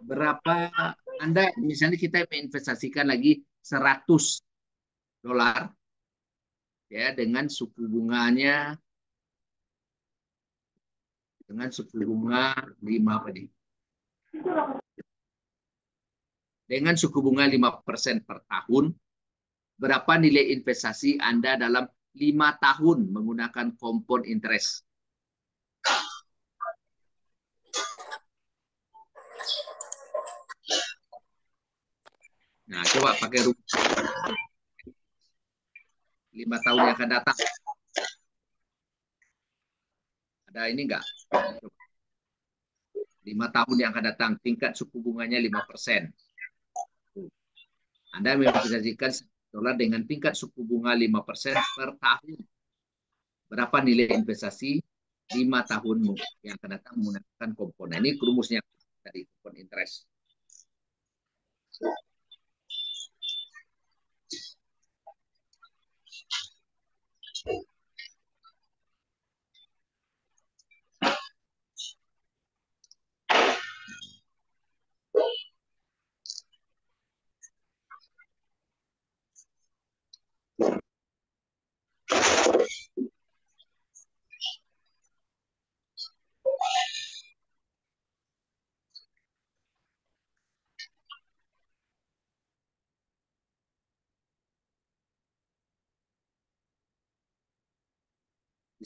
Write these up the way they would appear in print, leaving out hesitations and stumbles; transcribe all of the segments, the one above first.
Berapa Anda misalnya kita menginvestasikan lagi 100 dolar ya dengan suku bunga 5 apa nih? Dengan suku bunga 5% per tahun, berapa nilai investasi Anda dalam 5 tahun menggunakan compound interest? Nah, coba pakai rumus 5 tahun yang akan datang. Ada ini enggak? 5 tahun yang akan datang, tingkat suku bunganya 5%. Anda menginvestasikan dolar dengan tingkat suku bunga 5% per tahun. Berapa nilai investasi 5 tahun yang akan datang menggunakan komponen? Ini rumusnya tadi, compound interest.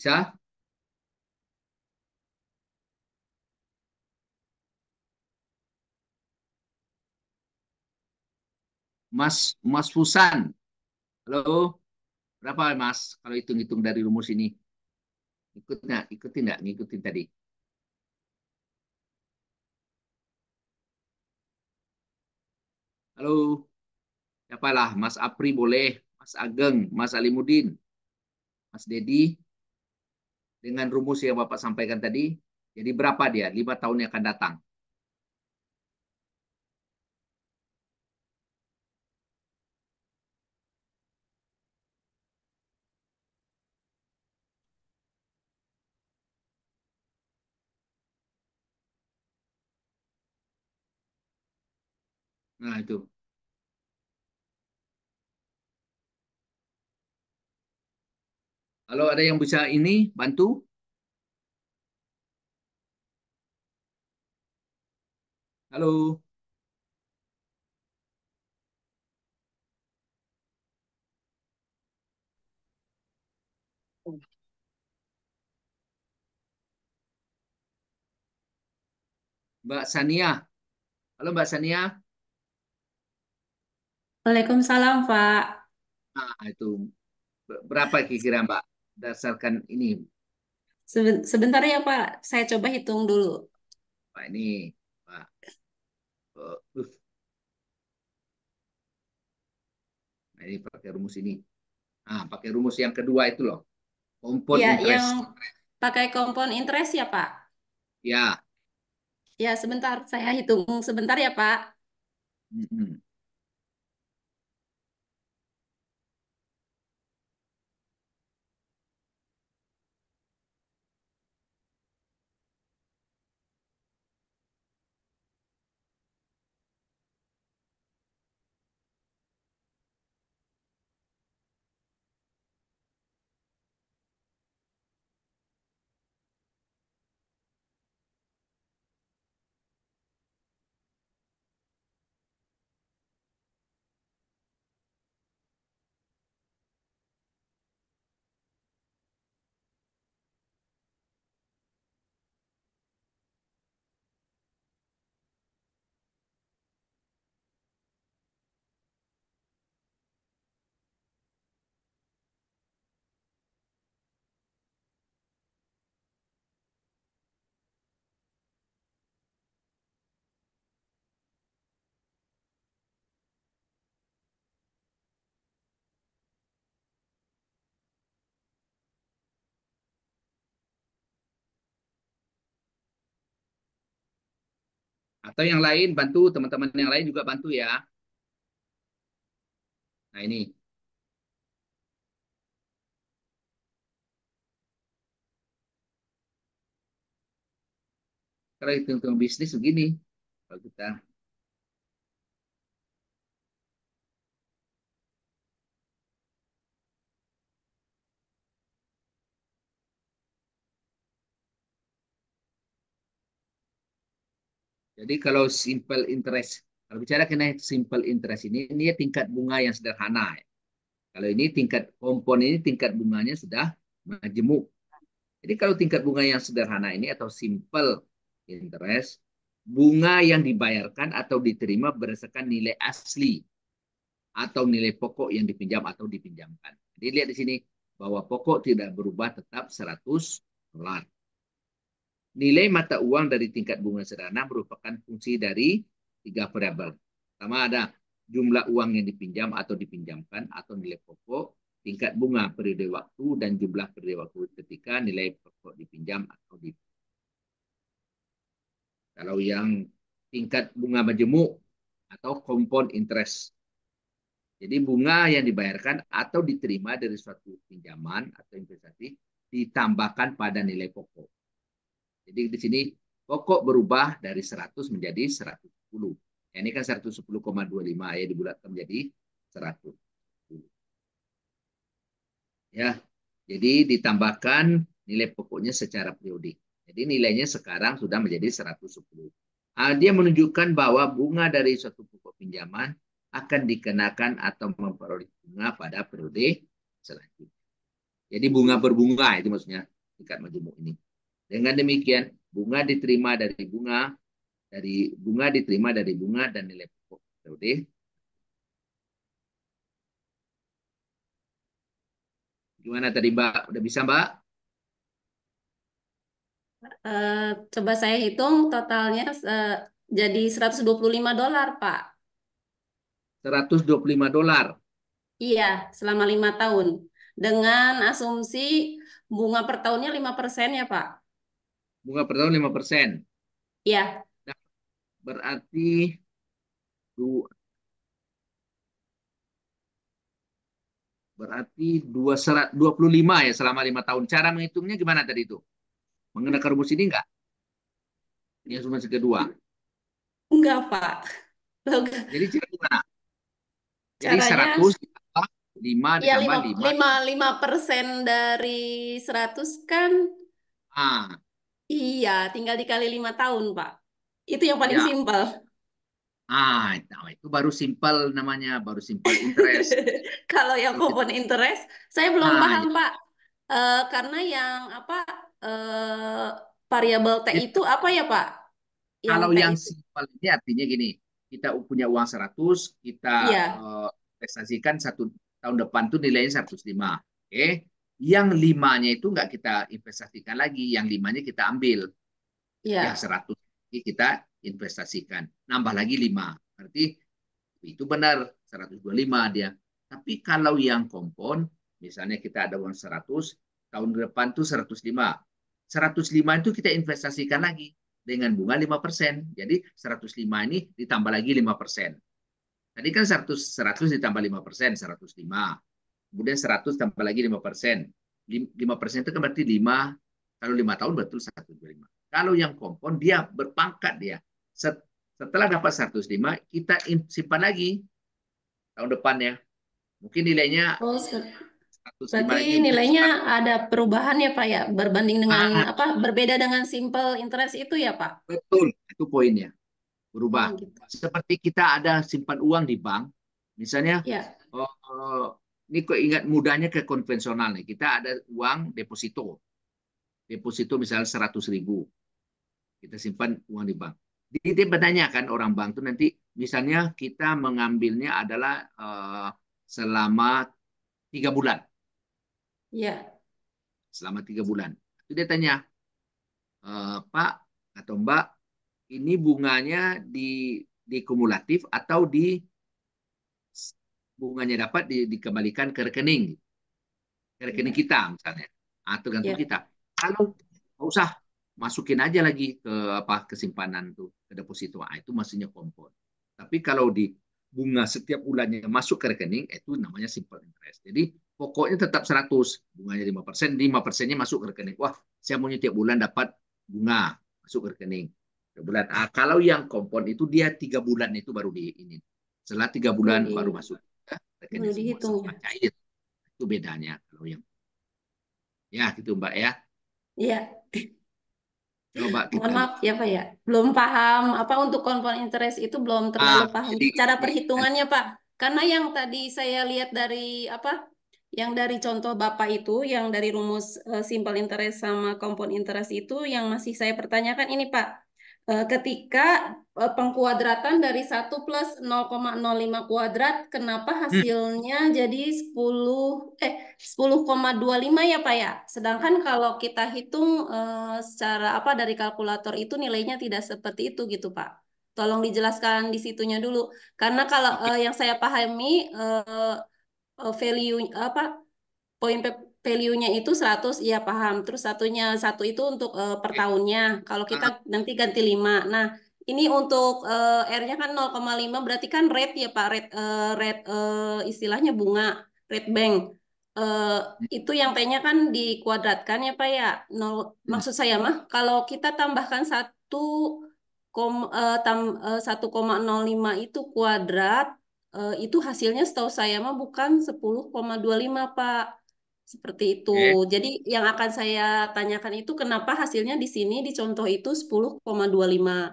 Bisa? Mas Fusan. Halo, berapa Mas kalau hitung-hitung dari rumus ini? Ikut nggak? Ikutin nggak? Ngikutin tadi. Halo, siapalah? Mas Apri boleh, Mas Ageng, Mas Alimudin, Mas Dedi, dengan rumus yang Bapak sampaikan tadi, jadi berapa dia? 5 tahun yang akan datang. Nah, itu. Kalau ada yang bisa ini, bantu. Halo, Mbak Sania. Halo, Mbak Sania. Waalaikumsalam, Pak. Nah, itu berapa kira-kira Mbak? Berdasarkan ini, Sebentar ya, Pak. Saya coba hitung dulu. Pak ini, Pak. Nah, ini pakai rumus ini. Nah, pakai rumus yang kedua itu loh, compound Ya, yang interest. pakai compound interest ya, Pak. Ya, Ya, sebentar. Saya hitung sebentar ya, Pak. mm-mm. Atau yang lain bantu, teman-teman yang lain juga bantu ya. Nah, ini. Kalau hitung bisnis begini, kalau kita jadi kalau simple interest, kalau bicara kena simple interest ini tingkat bunga yang sederhana. Kalau ini tingkat kompon ini tingkat bunganya sudah majemuk. Jadi kalau tingkat bunga yang sederhana ini atau simple interest, bunga yang dibayarkan atau diterima berdasarkan nilai asli atau nilai pokok yang dipinjam atau dipinjamkan. Jadi lihat di sini bahwa pokok tidak berubah tetap $100. Nilai mata uang dari tingkat bunga sederhana merupakan fungsi dari tiga variabel. Pertama ada jumlah uang yang dipinjam atau dipinjamkan atau nilai pokok, tingkat bunga periode waktu, dan jumlah periode waktu ketika nilai pokok dipinjam atau dipinjam. Kalau yang tingkat bunga majemuk atau compound interest. Jadi bunga yang dibayarkan atau diterima dari suatu pinjaman atau investasi ditambahkan pada nilai pokok. Jadi di sini pokok berubah dari 100 menjadi 110. Ya, ini kan 110,25 ya dibulatkan menjadi 100. Ya. Jadi ditambahkan nilai pokoknya secara periodik. Jadi nilainya sekarang sudah menjadi 110. Dia menunjukkan bahwa bunga dari suatu pokok pinjaman akan dikenakan atau memperoleh bunga pada periode selanjutnya. Jadi bunga berbunga itu maksudnya tingkat majemuk ini. Dengan demikian, bunga diterima dari bunga dan nilai pokok periode. Gimana tadi Mbak? Udah bisa Mbak? Coba saya hitung totalnya jadi $125, Pak. $125. Iya, selama 5 tahun. Dengan asumsi bunga per tahunnya 5% ya, Pak. Bunga per tahun 5%. Iya, Nah, berarti berarti 25 ya selama 5 tahun. Cara menghitungnya gimana tadi itu? Menggunakan rumus ini enggak? Ini rumus kedua. enggak, Pak. Jadi cara gimana? Jadi Caranya 100 ditambah 5 ya ditambah lima 5. lima lima persen dari 100 kan. Ah, Iya, tinggal dikali 5 tahun, Pak. Itu yang paling ya. simpel. Nah, itu baru simple namanya, baru simple interest. Kalau yang Kalau kita, compound interest, saya belum ya, paham, Pak. Karena yang apa eh, variabel T jadi itu apa ya, Pak? Yang kalau T yang itu. simple ini artinya gini, kita punya uang 100, kita Iya, investasikan 1 tahun depan tuh nilainya 105. Oke. Yang limanya itu nggak kita investasikan lagi, yang limanya kita ambil. Yang iya. 100 kita investasikan. Nambah lagi 5. Berarti itu benar 125 dia. Tapi kalau yang kompon, misalnya kita ada uang 100, tahun depan tuh 105. 105 itu kita investasikan lagi dengan bunga 5%. Jadi 105 ini ditambah lagi 5%. Tadi kan 100 ditambah 5%, 105. Kemudian 100 tambah lagi 5%. 5% itu kan berarti 5, kalau 5 tahun betul 125. Kalau yang kompon dia berpangkat dia. Setelah dapat 105, kita simpan lagi tahun depannya. Mungkin nilainya Oh, 105 berarti lagi. Mungkin nilainya ada perubahan ya, Pak ya, berbanding dengan ah, apa? Berbeda dengan simple interest itu ya, Pak? betul. Itu poinnya. Oh, Berubah. gitu. Seperti kita ada simpan uang di bank. Misalnya, Ya, ini kok ingat mudahnya ke konvensional nih. Kita ada uang deposito. Deposito misalnya 100.000. Kita simpan uang di bank. Dia bertanya kan orang bank itu nanti misalnya kita mengambilnya adalah selama 3 bulan. ya, Selama 3 bulan. Itu dia tanya, Pak atau Mbak, ini bunganya di kumulatif atau bunganya dapat dikembalikan ke rekening, ke rekening ya, kita misalnya, atau tergantung ya. kita. Kalau nggak usah masukin aja lagi ke apa kesimpanan tuh ke deposito, itu maksudnya kompon. Tapi kalau di bunga setiap bulannya masuk ke rekening, itu namanya simple interest. Jadi pokoknya tetap 100, bunganya 5%, 5%-nya masuk ke rekening. Wah, saya maunya tiap bulan dapat bunga masuk ke rekening. bulan. Kalau yang kompon itu dia 3 bulan itu baru di ini. Setelah 3 bulan Baru di baru masuk rekening baru semua dihitung ya. semua cair. Itu bedanya kalau yang ya gitu Mbak ya. Iya. Coba Mohon kita maaf lihat. ya Pak ya, belum paham apa untuk compound interest itu belum terlalu paham Jadi cara ini perhitungannya Pak. Karena yang tadi saya lihat dari apa, yang dari contoh Bapak itu, yang dari rumus simple interest sama compound interest itu, yang masih saya pertanyakan ini Pak. Ketika pengkuadratan dari 1 plus 0,05 kuadrat, kenapa hmm, hasilnya jadi 10,25 ya Pak ya? Sedangkan kalau kita hitung secara apa dari kalkulator itu nilainya tidak seperti itu gitu Pak. Tolong dijelaskan di situnya dulu. Karena kalau oke. yang saya pahami value apa poin value-nya itu 100, iya paham. Terus satu itu untuk per tahunnya. Kalau kita Ah, nanti ganti 5. Nah, ini untuk R-nya kan 0,5 berarti kan rate ya Pak, istilahnya bunga, rate bank. Eh, itu yang T-nya kan dikuadratkan ya Pak ya. Nol, hmm, maksud saya mah kalau kita tambahkan 1,05 itu kuadrat, itu hasilnya setahu saya mah bukan 10,25 Pak. Seperti itu. oke. Jadi yang akan saya tanyakan itu kenapa hasilnya di sini di contoh itu 10,25.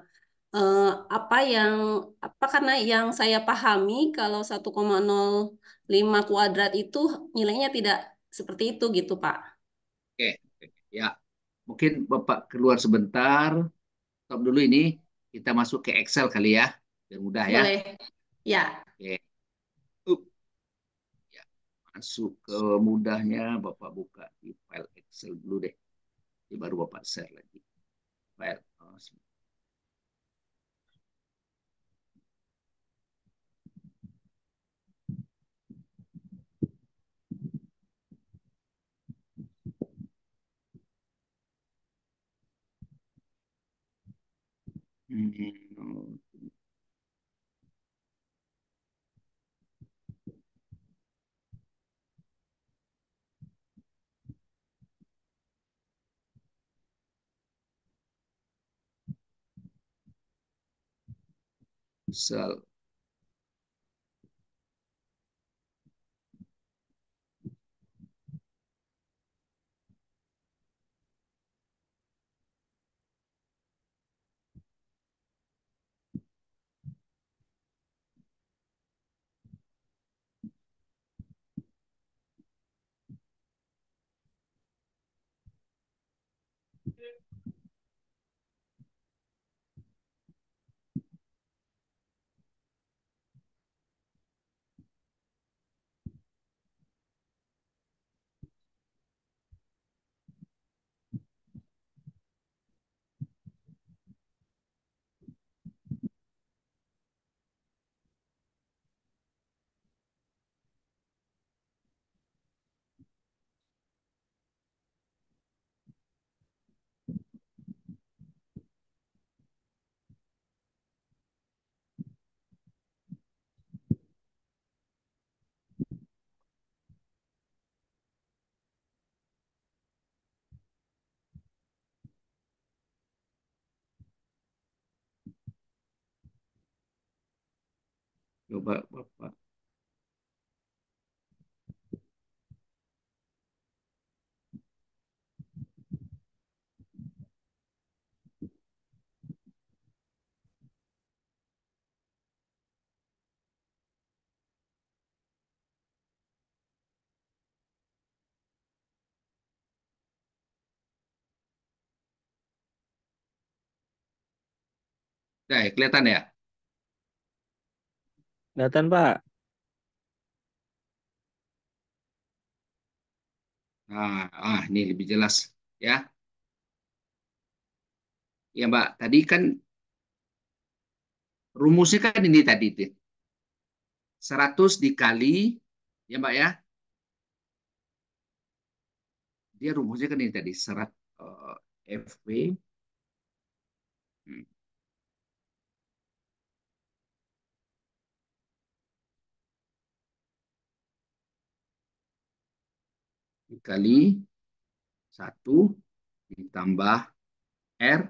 Eh, apa yang apa karena yang saya pahami kalau 1,05 kuadrat itu nilainya tidak seperti itu gitu Pak. Oke, oke. Ya, mungkin Bapak keluar sebentar, stop dulu ini. Kita masuk ke Excel kali ya, biar mudah ya. Boleh. Ya, Oke, ya. Masuk ke mudahnya, Bapak buka di file Excel dulu deh. Ini baru Bapak share lagi. File. Oh, hmm, Excel. Coba Bapak. Nah, ya, kelihatan ya? Kelihatan, Pak. Ini lebih jelas ya. Ya Mbak, tadi kan rumusnya kan ini tadi tuh. 100 dikali, ya Mbak ya. Dia rumusnya kan ini tadi, FW hmm, dikali 1 ditambah R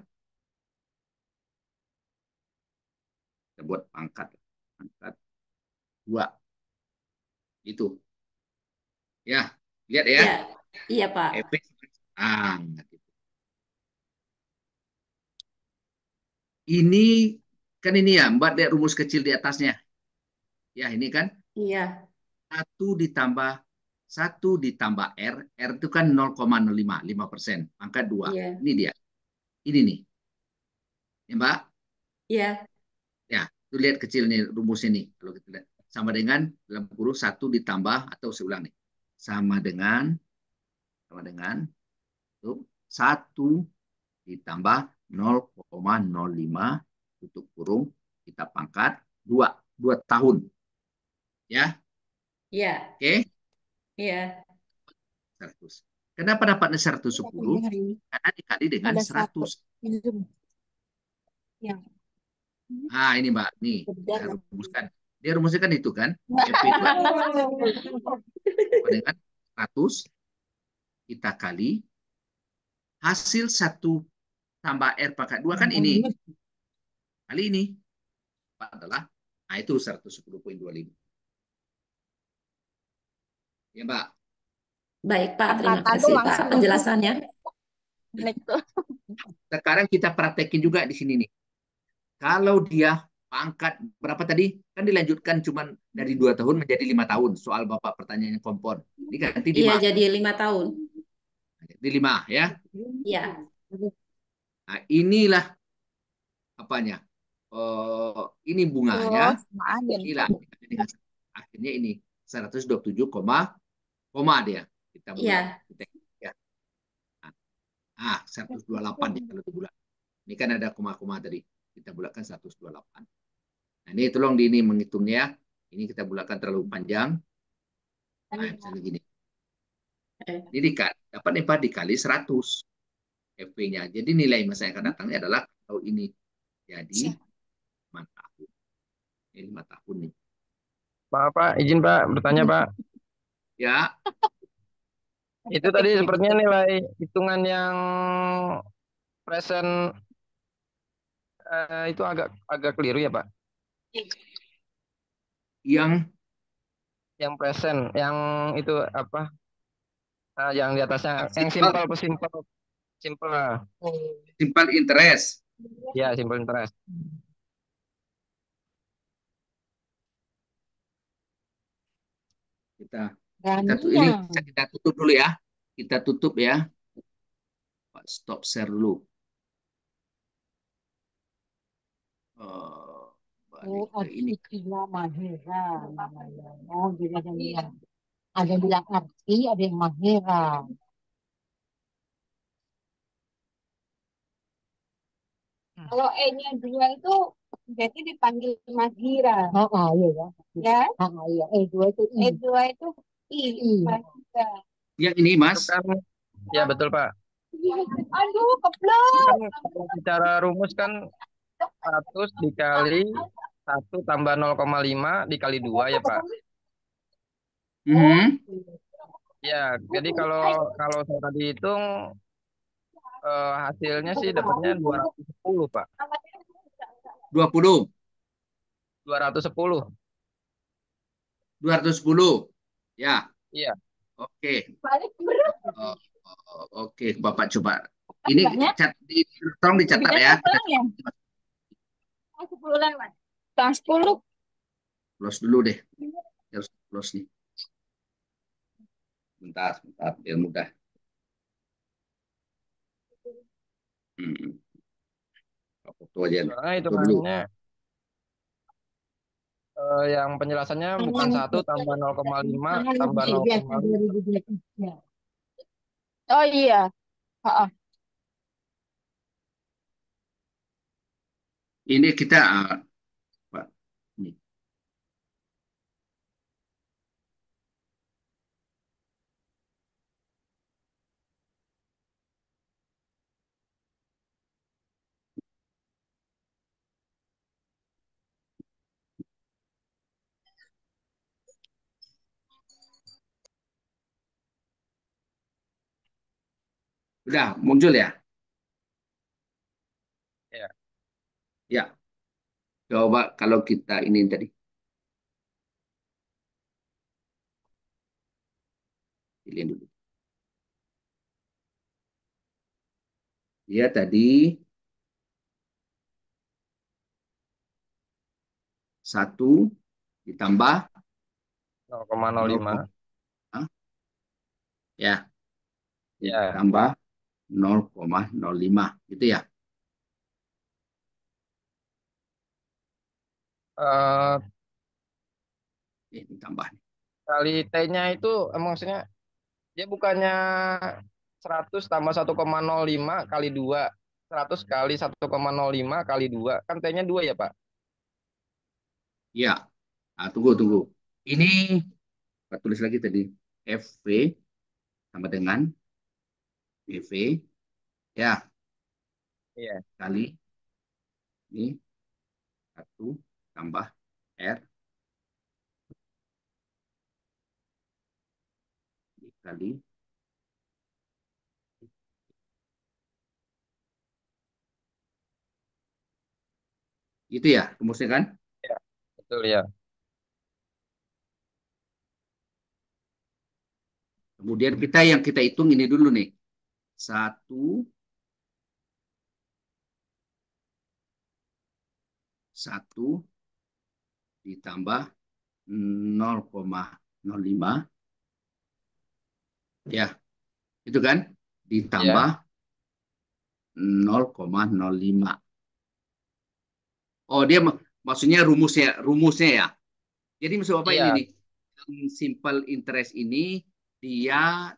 Kita buat pangkat 2. Itu. Ya, lihat ya. Ya, iya Pak. Efek ah, ini kan ini ya, Mbak lihat rumus kecil di atasnya. Ya, ini kan Iya, 1 ditambah R itu kan 0,05%, pangkat 2. iya, Ini dia. Ini nih. Ya, Mbak. iya, Ya, itu lihat kecil nih rumus ini. Kalau kita lihat sama dengan dalam kurung 1 ditambah atau saya ulang nih. Sama dengan tuh, 1 ditambah 0,05 tutup kurung kita pangkat 2 tahun. Ya, iya, oke. iya. 100. Kenapa dapatnya 110? Karena dikali dengan Ada satu 100. Zoom yang Nah, ini Mbak, nih saya berjalan. rumuskan. Dia rumusnya kan itu kan, FP itu dengan 100 kita kali hasil 1 tambah R pangkat 2 kan ini. Kali ini adalah, nah itu 110,25. Ya Mbak. Baik Pak, terima Angkatan tuh kasih Pak langsung penjelasannya. tuh. Sekarang kita praktekin juga di sini nih. Kalau dia pangkat berapa tadi? Kan dilanjutkan cuman dari 2 tahun menjadi 5 tahun. Soal Bapak pertanyaannya kompon. Ini ganti Iya, 5. jadi 5 tahun. Jadi 5 ya. Iya, Nah, inilah apanya? Ini bunganya. Oh, sama aja nih. Inilah akhirnya ini 127, koma dia. Kita bulat. iya, Ya. Nah, 128 ya kalau dibulat. Ini kan ada koma-koma tadi. Kita bulatkan 128. Nah, ini tolong di ini menghitungnya. Ini kita bulatkan terlalu panjang. Nah, misalnya gini. eh, Ini dapat IPA dikali 100 FP-nya. Jadi nilai masa yang akan datangnya adalah kalau ini jadi 5 tahun. Ini 5 tahun nih. Maaf Pak, izin Pak bertanya Pak. Ya, Itu tadi sepertinya nilai hitungan yang present itu agak agak keliru ya Pak. yang Yang present, yang itu apa? Yang di atasnya, yang simple, simple, simple, simple. simple interest. Ya, simple interest. Kita ini kita tutup dulu ya. Kita tutup ya. Stop share dulu. Oh, Balik ke ini. istilah Mahera namanya. Oh, jadi ada yang bilang arti, ada yang Mahera. Kalau E-nya 2 itu berarti dipanggil Mahira. Iya ya. Ya? Iya. E2 itu I. E2 itu I. Mahira. Yang ini Itu Mas, kan, ya betul Pak. Aduh, Itu keblok. kan kalau secara rumus kan 100 dikali 1 tambah 0,5 dikali 2 ya Pak. Mhm. Ya, jadi kalau kalau saya tadi hitung hasilnya sih dapatnya 210 Pak. 20, 210. 210. Ya, Iya. oke. Balik berat. Oh, oke, Bapak coba. Ini Enggaknya, tolong dicatat lebihnya ya. pulang ya. 10 lewat. Tahun 10. Close dulu deh. Harus close nih. Bentar, biar mudah. Hmm. Foto aja nih. Soalnya Foto dulu. hitungannya yang penjelasannya bukan 1 tambah 0,5 tambah 0,5. 2023. Oh iya. Heeh. Ini kita Pak, ini. Udah muncul ya? Ya. Ya. Coba kalau kita ini tadi, pilih dulu. Dia tadi 1 ditambah 0,05. 0, ya, Ya. ditambah 0,05 gitu ya. Eh, Ditambah. kali T-nya itu maksudnya dia bukannya 100 tambah 1,05 kali 2. 100 kali 1,05 kali 2. Kan T-nya 2 ya, Pak? Ya, nah, tunggu. Ini kita tulis lagi tadi. FV sama dengan EV, ya, Iya. kali ini 1 tambah R dikali itu ya rumusnya kan. Iya, betul ya. Kemudian yang kita hitung ini dulu nih. 1 ditambah 0,05, ya, itu kan, ditambah Ya. 0,05. Oh, dia maksudnya rumusnya ya. Jadi maksud Bapak ini Iya, nih, yang simple interest ini dia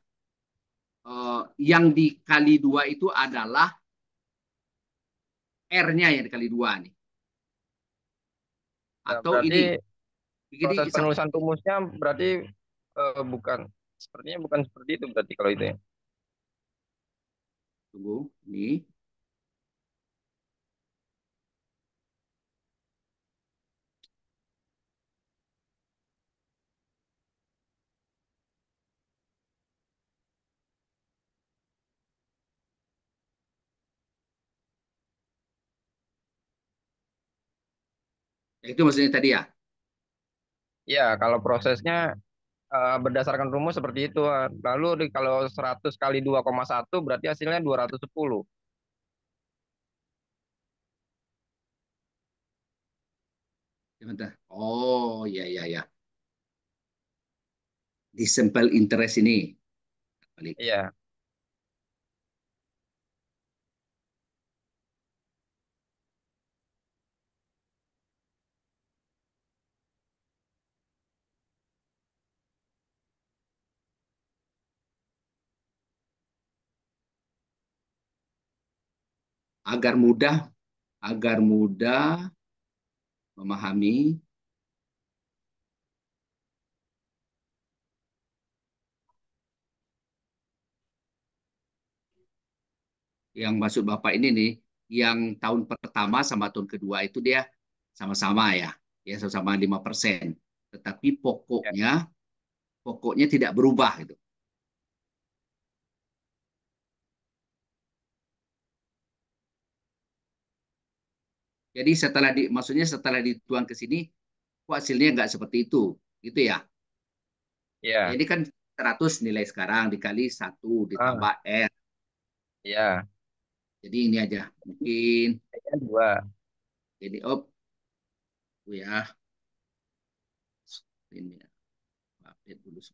yang dikali 2 itu adalah R-nya yang dikali 2 nih. ya, Atau berarti ini proses penulisan rumusnya berarti bukan sepertinya bukan seperti itu berarti kalau itu ya. tunggu, nih. Itu maksudnya tadi ya. Ya, kalau prosesnya berdasarkan rumus seperti itu. Lalu kalau 100 kali 2,1 berarti hasilnya 210. Sebentar. Oh, ya. Di simple interest ini. Balik. Iya, Agar mudah, agar mudah memahami, yang maksud Bapak ini nih, yang tahun pertama sama tahun kedua itu dia sama-sama ya sama-sama 5%. Tetapi ya, pokoknya tidak berubah gitu. Jadi maksudnya setelah dituang ke sini, kok hasilnya nggak seperti itu, gitu ya. Ya, iya. ini kan 100 nilai sekarang dikali 1 Ah, ditambah R. iya. Jadi ini aja, mungkin T-nya 2. jadi ya, ini ya, update dulu.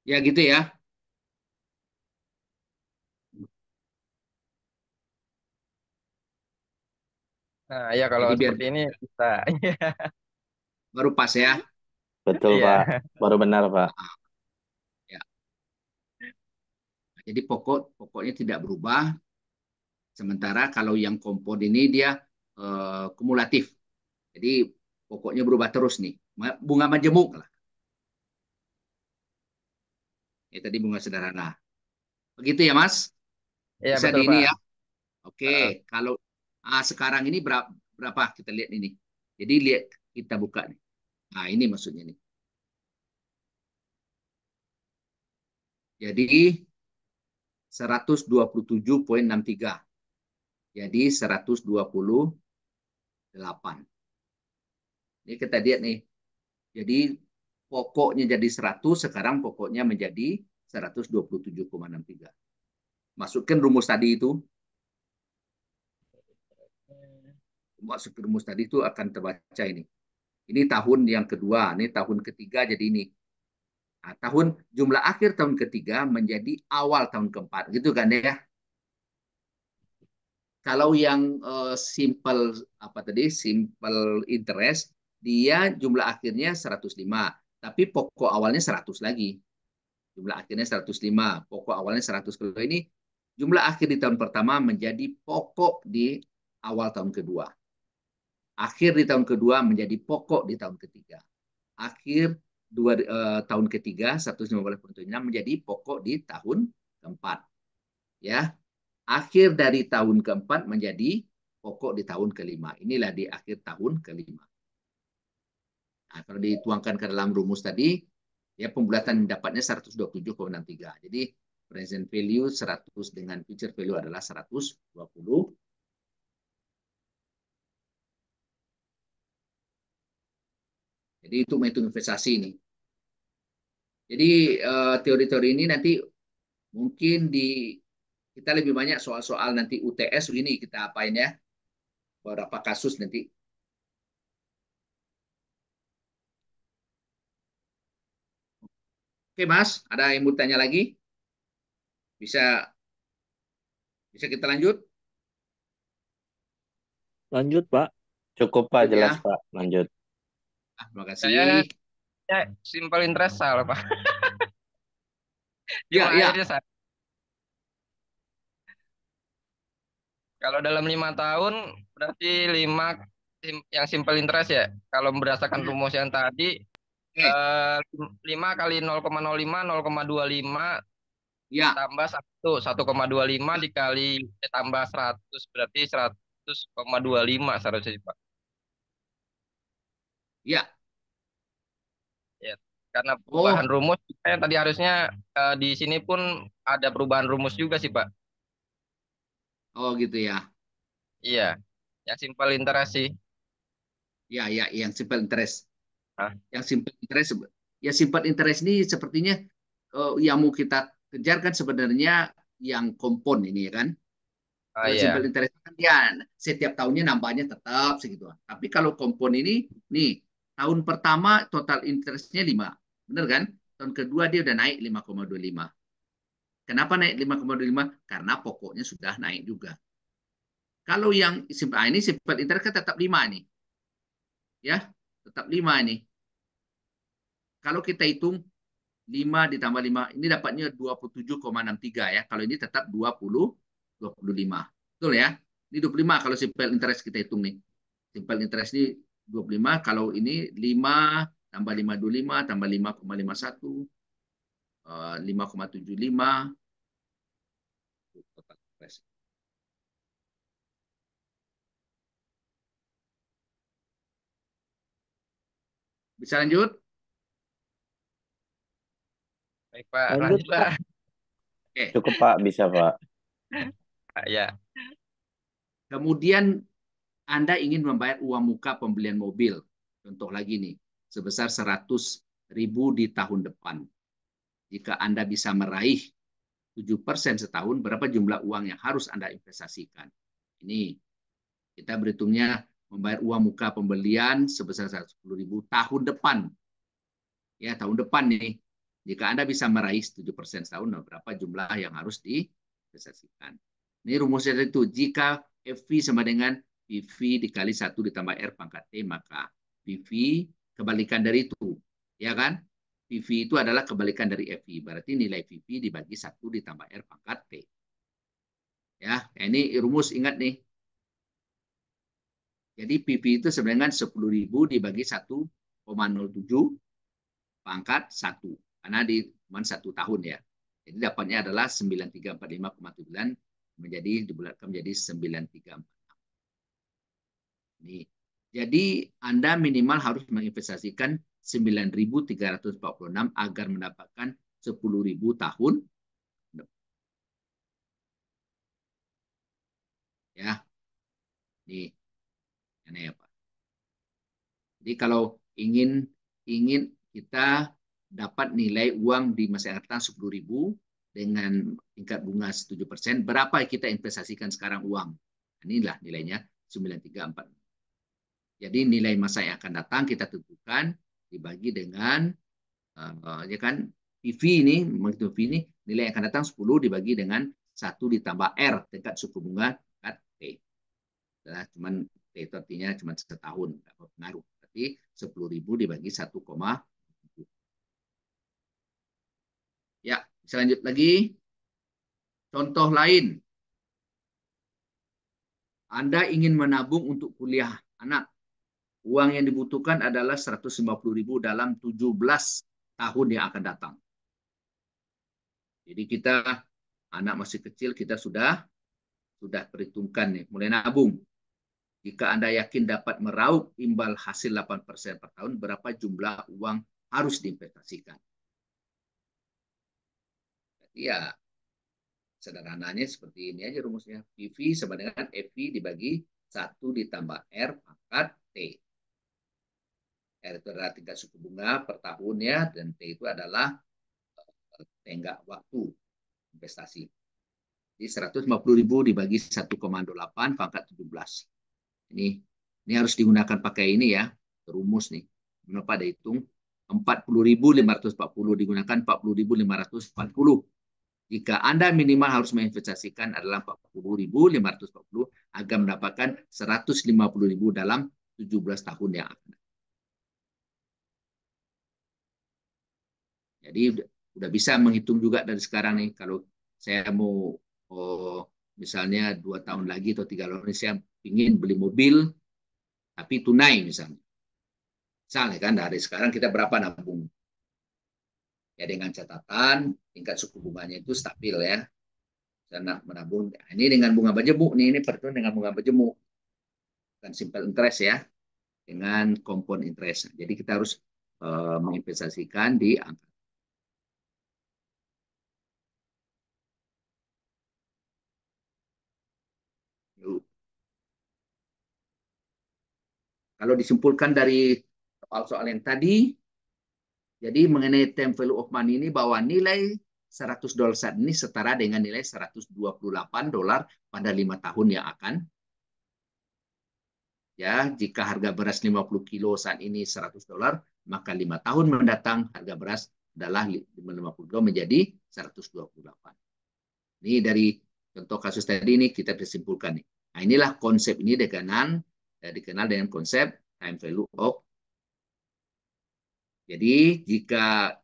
Ya gitu ya. Nah, ya kalau Jadi biar seperti ini bisa. Baru pas ya. Betul, Iya. Pak. Baru benar, Pak. Ya. Jadi pokoknya tidak berubah. Sementara kalau yang kompon ini dia kumulatif. Jadi pokoknya berubah terus nih. Bunga majemuk lah. Ini tadi bunga sederhana. Begitu ya, Mas? Iya, Bisa betul, di ini Pak. ya. Oke, kalau sekarang ini berapa kita lihat ini. Jadi lihat kita buka nih. Nah, ini maksudnya nih. Jadi 127,63. Jadi 128. Ini kita lihat nih. Jadi pokoknya jadi 100, sekarang pokoknya menjadi 127,63. Masukkan rumus tadi itu. Masuk rumus tadi itu akan terbaca ini. Ini tahun yang kedua, ini tahun ketiga jadi ini. Nah, jumlah akhir tahun ketiga menjadi awal tahun keempat, gitu kan ya? Kalau yang simple apa tadi? Simple interest, dia jumlah akhirnya 105, tapi pokok awalnya 100 lagi. Jumlah akhirnya 105, pokok awalnya 100. Kalau ini jumlah akhir di tahun pertama menjadi pokok di awal tahun kedua. Akhir di tahun kedua menjadi pokok di tahun ketiga. Akhir tahun ketiga 115,6 menjadi pokok di tahun keempat. Ya, akhir dari tahun keempat menjadi pokok di tahun kelima. Inilah di akhir tahun kelima. Nah, kalau dituangkan ke dalam rumus tadi, ya pembulatan dapatnya 127,63. Jadi present value 100 dengan future value adalah 120. Jadi itu menghitung investasi ini. Jadi teori-teori ini nanti mungkin kita lebih banyak soal-soal nanti UTS ini kita apain ya. Beberapa kasus nanti. Oke, Mas, ada yang mau tanya lagi? Bisa kita lanjut? Lanjut, Pak. Cukup, Pak. Lanjut Jelas, ya. Pak. Lanjut. Terima Saya kasih. simple interest salah, Pak. Ya, Jumlah ya. akhirnya salah. Kalau dalam 5 tahun berarti yang simple interest ya. Kalau berdasarkan rumus yang tadi Oke. 5 kali 0,05 0,25 Ya, tambah 1,25 dikali tambah 100 berarti 100,25 seharusnya Pak. ya. Ya. Karena Oh, perubahan rumus yang tadi harusnya di sini pun ada perubahan rumus juga sih Pak. oh gitu ya. Iya. Yang simple interest sih. Ya, ya, yang simple interest. Hah? Yang simple interest, ya simple interest ini sepertinya yang mau kita kejar kan sebenarnya yang kompon ini ya kan. Ah Kalau simple iya. interest kan ya setiap tahunnya nambahnya tetap segitu. Tapi kalau kompon ini, nih tahun pertama total interestnya 5, benar kan? Tahun kedua dia udah naik 5,25. Kenapa naik 5,25? Karena pokoknya sudah naik juga. Kalau yang ini simple interest kan tetap 5 nih. Ya, tetap 5 nih. Kalau kita hitung 5 ditambah 5, ini dapatnya 27,63 ya. Kalau ini tetap 25. Betul ya? Ini 25 kalau simple interest kita hitung nih. Simple interest ini 25, kalau ini 5 tambah 5,25 tambah 5,51, 5,75. Total interest. Bisa lanjut? Baik Pak, Lanjut, lanjut Pak. Oke. Cukup, Pak. Bisa, Pak. Ya. Kemudian Anda ingin membayar uang muka pembelian mobil, contoh lagi nih, sebesar 100.000 di tahun depan. Jika Anda bisa meraih 7% setahun, berapa jumlah uang yang harus Anda investasikan? Ini kita berhitungnya membayar uang muka pembelian sebesar 110.000 tahun depan. Ya, tahun depan nih. Jika Anda bisa meraih 7% setahun, berapa jumlah yang harus diinvestasikan? Ini rumusnya itu, jika FV sama dengan PV dikali 1 ditambah R pangkat T, maka PV kebalikan dari itu, ya kan? PV itu adalah kebalikan dari FV. Berarti nilai PV dibagi 1 ditambah R pangkat T. Ya, ini rumus ingat nih. Jadi PV itu sebenarnya 10.000 dibagi 1,07 pangkat 1. Karena di cuma 1 tahun ya. Jadi dapatnya adalah 9345,9 dibulatkan menjadi 9346. Ini. Jadi Anda minimal harus menginvestasikan 9.346 agar mendapatkan 10.000 tahun. Ya, ini ya Pak. Jadi kalau ingin kita dapat nilai uang di masa yang datang 10.000 dengan tingkat bunga 7%, berapa kita investasikan sekarang uang? Inilah nilainya 934. Jadi nilai masa yang akan datang kita tentukan dibagi dengan ya kan PV ini, menghitung PV ini nilai yang akan datang 10 dibagi dengan 1 ditambah R tingkat suku bunga tingkat T. Adalah cuman T itu artinya cuma setahun, nggak berpengaruh. Berarti 10.000 dibagi 1,7. Ya, bisa lanjut lagi. Contoh lain. Anda ingin menabung untuk kuliah anak. Uang yang dibutuhkan adalah 150.000 dalam 17 tahun yang akan datang. Jadi kita anak masih kecil, kita sudah perhitungkan nih, mulai nabung. Jika Anda yakin dapat meraup imbal hasil 8% per tahun, berapa jumlah uang harus diinvestasikan? Ya, sederhananya seperti ini aja rumusnya. PV sama dengan FV dibagi 1 ditambah R pangkat T. R itu adalah tingkat suku bunga per tahunnya, dan T itu adalah tenggat waktu investasi. Jadi 150.000 dibagi 1,8 pangkat 17. Ini harus digunakan pakai ini ya, rumus nih. Kenapa ada hitung? 40.540 digunakan 40.540. Jika Anda minimal harus menginvestasikan adalah 40.540 agar mendapatkan 150.000 dalam 17 tahun yang akan datang. Jadi udah bisa menghitung juga dari sekarang nih. Kalau saya mau misalnya 2 tahun lagi atau 3 tahun lagi saya ingin beli mobil, tapi tunai misalnya. Misalnya kan dari sekarang kita berapa nabung? Ya dengan catatan tingkat suku bunganya itu stabil ya. Karena menabung. Ini dengan bunga berjemuk nih, ini perhitungan dengan bunga berjemuk. Bukan simple interest ya. Dengan compound interest. Jadi kita harus menginvestasikan di angka. Kalau disimpulkan dari soal-soal yang tadi, jadi mengenai time value of money ini bahwa nilai $100 saat ini setara dengan nilai $128 pada 5 tahun yang akan. Ya, jika harga beras 50 kilo saat ini $100, maka 5 tahun mendatang harga beras adalah 50 kilo menjadi 128. Ini dari contoh kasus tadi ini kita disimpulkan nih. Nah, inilah konsep ini dikenal dengan konsep time value of. Jadi jika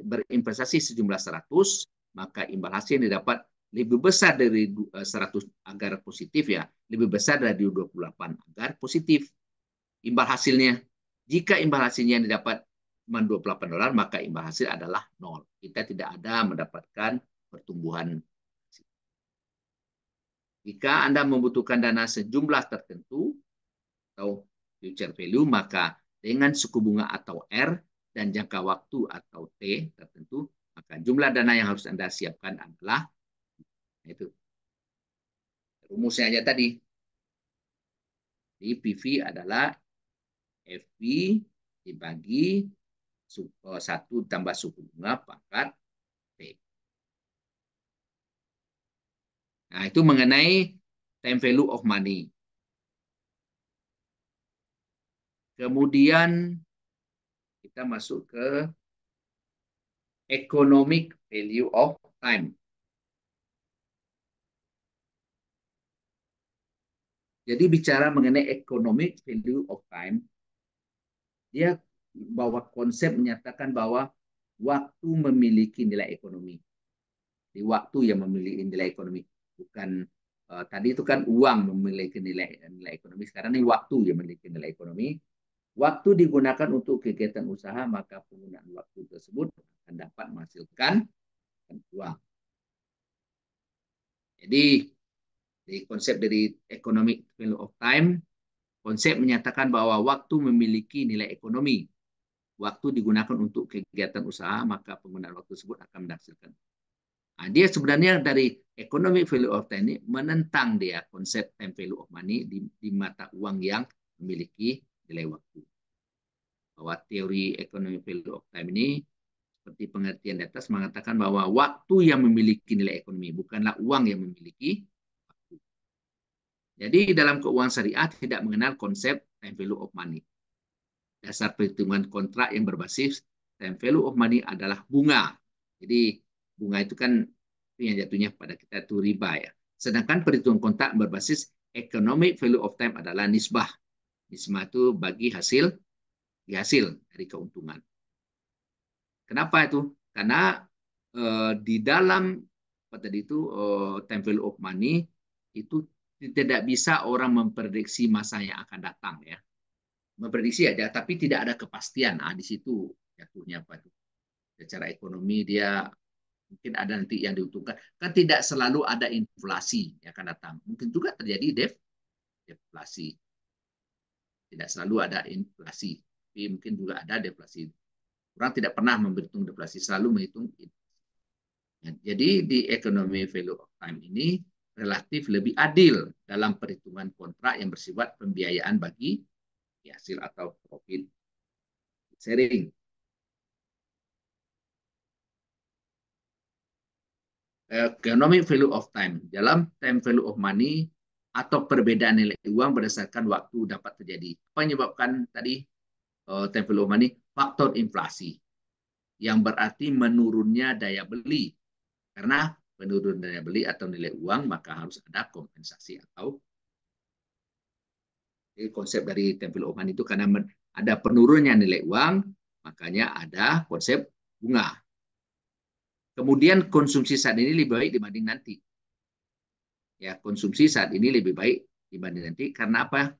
berinvestasi sejumlah 100, maka imbal hasil yang didapat lebih besar dari 100 agar positif ya, lebih besar dari 28 agar positif imbal hasilnya. Jika imbal hasilnya yang didapat cuma $28, maka imbal hasil adalah 0. Kita tidak ada mendapatkan pertumbuhan. Jika Anda membutuhkan dana sejumlah tertentu atau future value, maka dengan suku bunga atau R dan jangka waktu atau T tertentu, maka jumlah dana yang harus Anda siapkan adalah itu. Rumusnya aja tadi. Di PV adalah FV dibagi 1 tambah suku bunga pangkat T. Nah, itu mengenai time value of money. Kemudian kita masuk ke economic value of time. Jadi bicara mengenai economic value of time, dia bahwa konsep menyatakan bahwa waktu memiliki nilai ekonomi. Di waktu yang memiliki nilai ekonomi, bukan tadi itu kan uang memiliki nilai ekonomi. Sekarang ini waktu yang memiliki nilai ekonomi. Waktu digunakan untuk kegiatan usaha, maka penggunaan waktu tersebut akan dapat menghasilkan uang. Jadi di konsep dari economic value of time, konsep menyatakan bahwa waktu memiliki nilai ekonomi. Waktu digunakan untuk kegiatan usaha, maka penggunaan waktu tersebut akan menghasilkan. Nah, dia sebenarnya dari economic value of time ini menentang dia konsep time value of money di mata uang yang memiliki nilai waktu. Bahwa teori economic value of time ini seperti pengertian di atas mengatakan bahwa waktu yang memiliki nilai ekonomi, bukanlah uang yang memiliki waktu. Jadi dalam keuangan syariah tidak mengenal konsep time value of money. Dasar perhitungan kontrak yang berbasis time value of money adalah bunga. Jadi bunga itu kan yang jatuhnya pada kita itu riba ya. Sedangkan perhitungan kontrak berbasis economic value of time adalah nisbah. Nisbah itu bagi hasil dari keuntungan. Kenapa itu? Karena di dalam apa tadi itu time value of money itu tidak bisa orang memprediksi masa yang akan datang ya. Memprediksi aja, tapi tidak ada kepastian. Nah, di situ jatuhnya apa itu? Secara ekonomi dia mungkin ada nanti yang diuntungkan. Kan tidak selalu ada inflasi yang akan datang. Mungkin juga terjadi deflasi. Tidak selalu ada inflasi, tapi mungkin juga ada deflasi. Orang tidak pernah menghitung deflasi, selalu menghitung inflasi. Jadi di economy value of time ini relatif lebih adil dalam perhitungan kontrak yang bersifat pembiayaan bagi hasil atau profit sharing. Economic value of time. Dalam time value of money atau perbedaan nilai uang berdasarkan waktu dapat terjadi. Apa yang menyebabkan tadi time value of money? Faktor inflasi. Yang berarti menurunnya daya beli. Karena menurun daya beli atau nilai uang, maka harus ada kompensasi atau konsep dari time value of money itu karena ada penurunnya nilai uang, makanya ada konsep bunga. Kemudian konsumsi saat ini lebih baik dibanding nanti. Ya, konsumsi saat ini lebih baik dibanding nanti karena apa?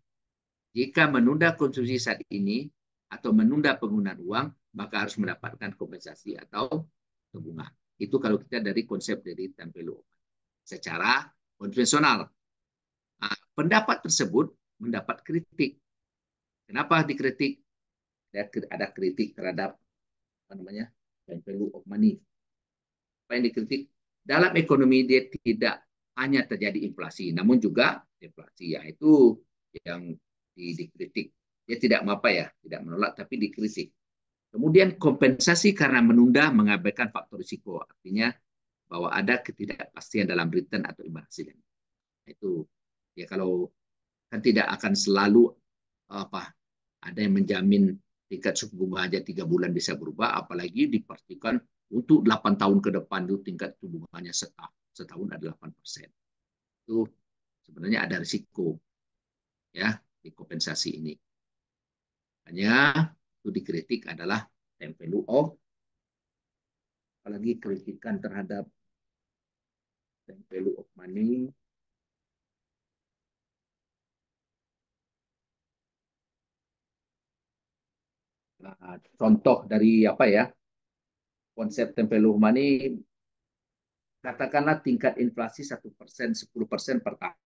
Jika menunda konsumsi saat ini atau menunda penggunaan uang, maka harus mendapatkan kompensasi atau bunga. Itu kalau kita dari konsep dari time value secara konvensional. Nah, pendapat tersebut mendapat kritik. Kenapa dikritik? Ada kritik terhadap apa namanya time value of money. Apa yang dikritik? Dalam ekonomi dia tidak hanya terjadi inflasi, namun juga deflasi. Yaitu yang dikritik. Dia tidak apa ya, tidak menolak, tapi dikritik. Kemudian kompensasi karena menunda mengabaikan faktor risiko. Artinya bahwa ada ketidakpastian dalam return atau imbal hasil. Itu ya kalau kan tidak akan selalu apa ada yang menjamin tingkat suku bunga aja 3 bulan bisa berubah, apalagi dipastikan untuk 8 tahun ke depan itu tingkat suku bunganya setahun ada 8%. Itu sebenarnya ada risiko ya di kompensasi ini. Hanya itu dikritik adalah time value of, apalagi kritikan terhadap time value of money. Nah, contoh dari apa ya konsep time value of money, katakanlah tingkat inflasi 1%, 10% per tahun.